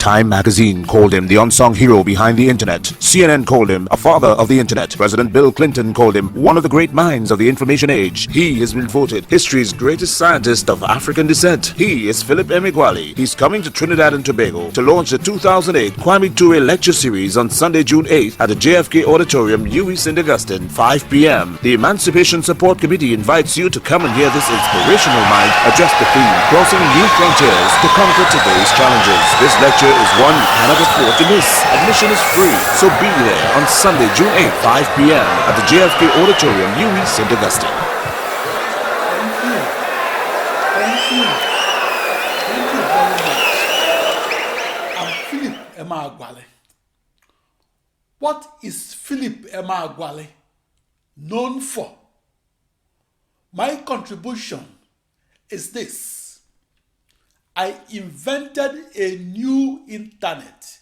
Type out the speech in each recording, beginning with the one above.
Time magazine called him the unsung hero behind the internet. CNN called him a father of the internet. President Bill Clinton called him one of the great minds of the information age. He has been voted history's greatest scientist of African descent. He is Philip Emeagwali. He's coming to Trinidad and Tobago to launch the 2008 Kwame Ture lecture series on Sunday, June 8th at the JFK Auditorium, UWI St. Augustine, 5 p.m. The Emancipation Support Committee invites you to come and hear this inspirational mind address the theme, crossing new frontiers to conquer today's challenges. This lecture is one you cannot afford to miss. Admission is free, so be there on Sunday, June 8th, 5 p.m. at the JFK Auditorium, UWI St. Augustine. Thank you very much. I'm Philip Emeagwali. What is Philip Emeagwali known for? My contribution is this. I invented a new internet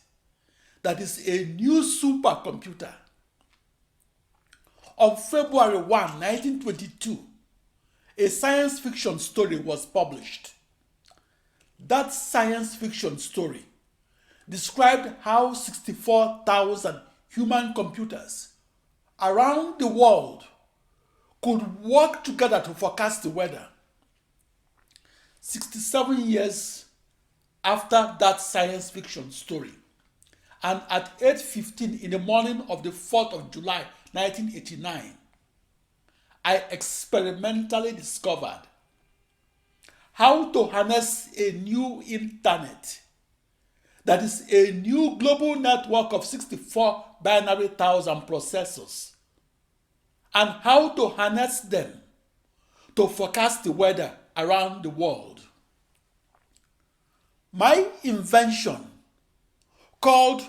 that is a new supercomputer. On February 1, 1922, a science fiction story was published. That science fiction story described how 64,000 human computers around the world could work together to forecast the weather. 67 years after that science fiction story, and at 8:15 in the morning of the 4th of July 1989, I experimentally discovered how to harness a new internet that is a new global network of 64 binary thousand processors, and how to harness them to forecast the weather around the world. My invention, called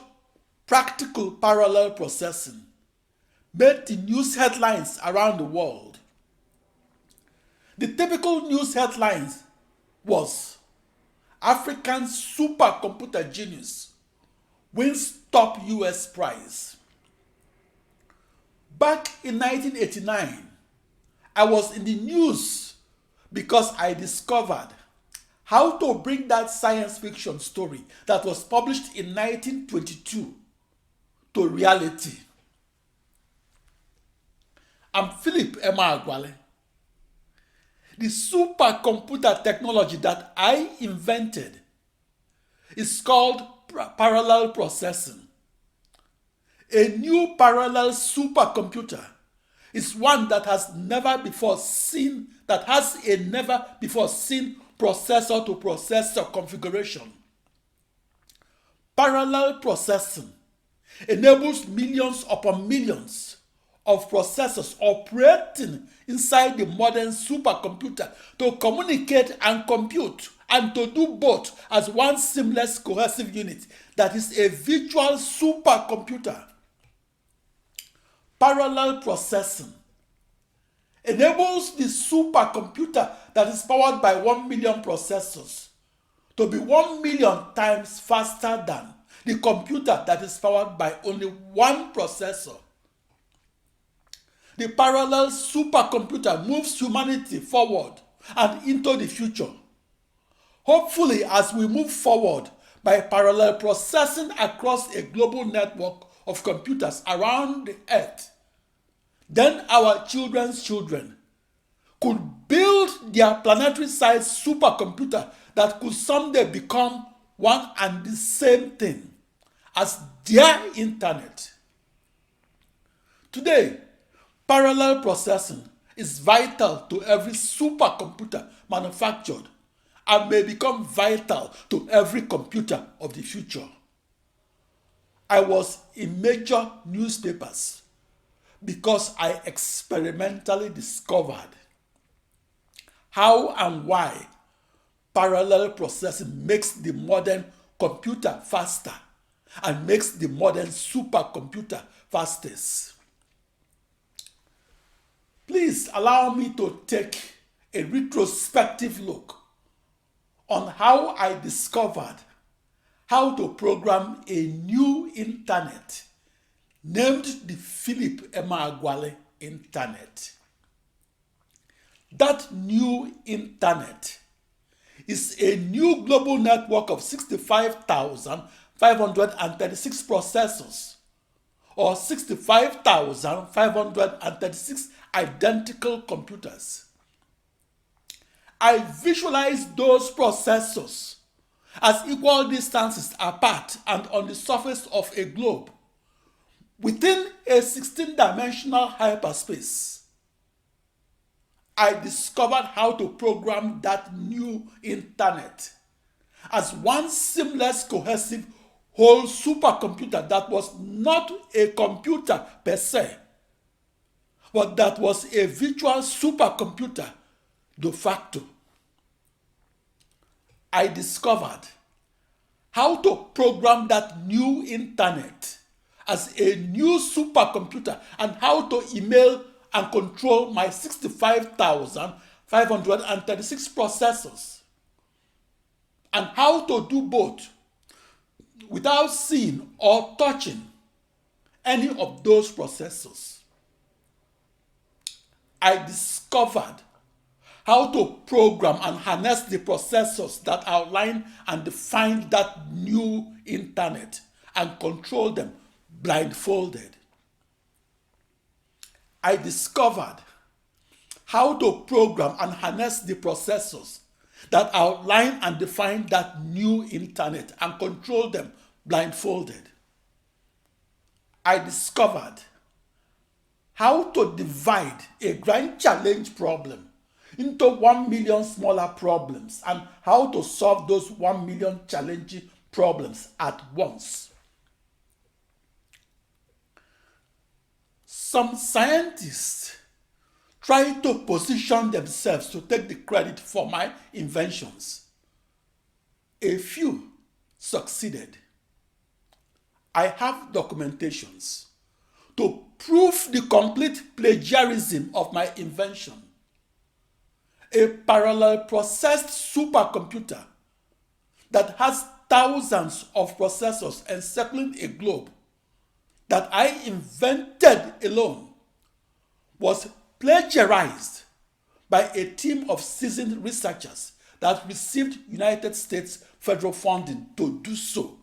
practical parallel processing, made the news headlines around the world. The typical news headlines was African supercomputer genius wins top US prize. Back in 1989, I was in the news because I discovered how to bring that science fiction story that was published in 1922 to reality. I'm Philip Emeagwali. The supercomputer technology that I invented is called parallel processing. A new parallel supercomputer is one that has a never before seen processor to processor configuration. Parallel processing enables millions upon millions of processors operating inside the modern supercomputer to communicate and compute, and to do both as one seamless cohesive unit that is a virtual supercomputer. Parallel processing enables the supercomputer that is powered by 1 million processors to be 1 million times faster than the computer that is powered by only one processor. The parallel supercomputer moves humanity forward and into the future. Hopefully, as we move forward by parallel processing across a global network of computers around the earth, then our children's children could build their planetary-sized supercomputer that could someday become one and the same thing as their internet. Today, parallel processing is vital to every supercomputer manufactured and may become vital to every computer of the future. I was in major newspapers because I experimentally discovered how and why parallel processing makes the modern computer faster and makes the modern supercomputer fastest. Please allow me to take a retrospective look on how I discovered how to program a new internet named the Philip Emeagwali Internet. That new internet is a new global network of 65,000 65,536 processors, or 65,536 identical computers. I visualize those processors as equal distances apart and on the surface of a globe within a 16-dimensional hyperspace. I discovered how to program that new internet as one seamless, cohesive whole supercomputer that was not a computer per se, but that was a virtual supercomputer de facto. I discovered how to program that new internet as a new supercomputer and how to email and control my 65,536 processors, and how to do both without seeing or touching any of those processors. I discovered how to program and harness the processors that outline and define that new internet and control them blindfolded. I discovered how to program and harness the processors that outline and define that new internet and control them blindfolded. I discovered how to divide a grand challenge problem into 1 million smaller problems and how to solve those 1 million challenging problems at once. Some scientists try to position themselves to take the credit for my inventions. A few succeeded. I have documentations to prove the complete plagiarism of my invention. A parallel processed supercomputer that has thousands of processors encircling a globe that I invented alone was plagiarized by a team of seasoned researchers that received United States federal funding to do so.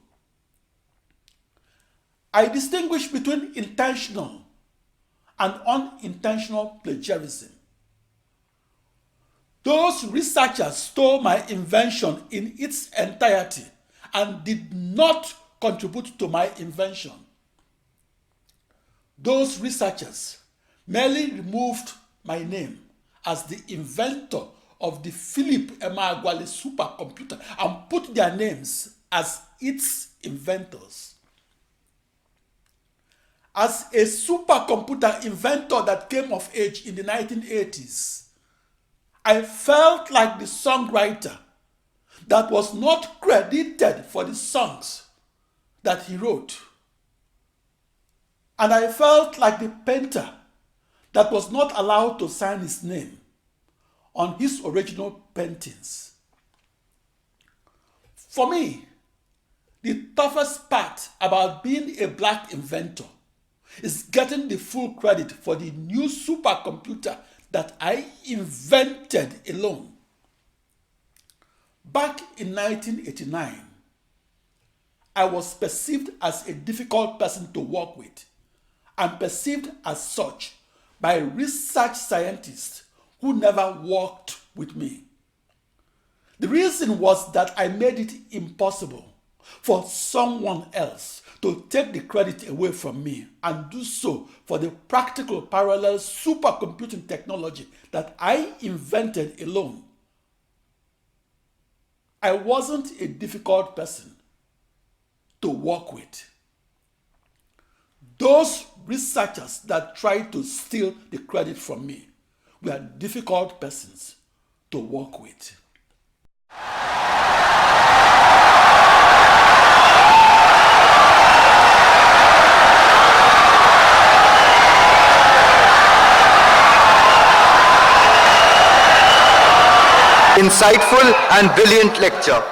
I distinguish between intentional and unintentional plagiarism. Those researchers stole my invention in its entirety and did not contribute to my invention. Those researchers merely removed my name as the inventor of the Philip Emeagwali supercomputer and put their names as its inventors. As a supercomputer inventor that came of age in the 1980s, I felt like the songwriter that was not credited for the songs that he wrote. And I felt like the painter that was not allowed to sign his name on his original paintings. For me, the toughest part about being a black inventor is getting the full credit for the new supercomputer that I invented alone. Back in 1989, I was perceived as a difficult person to work with and perceived as such by research scientists who never worked with me. The reason was that I made it impossible for someone else to take the credit away from me and do so for the practical parallel supercomputing technology that I invented alone. I wasn't a difficult person to work with. Those researchers that tried to steal the credit from me were difficult persons to work with. Insightful and brilliant lecture.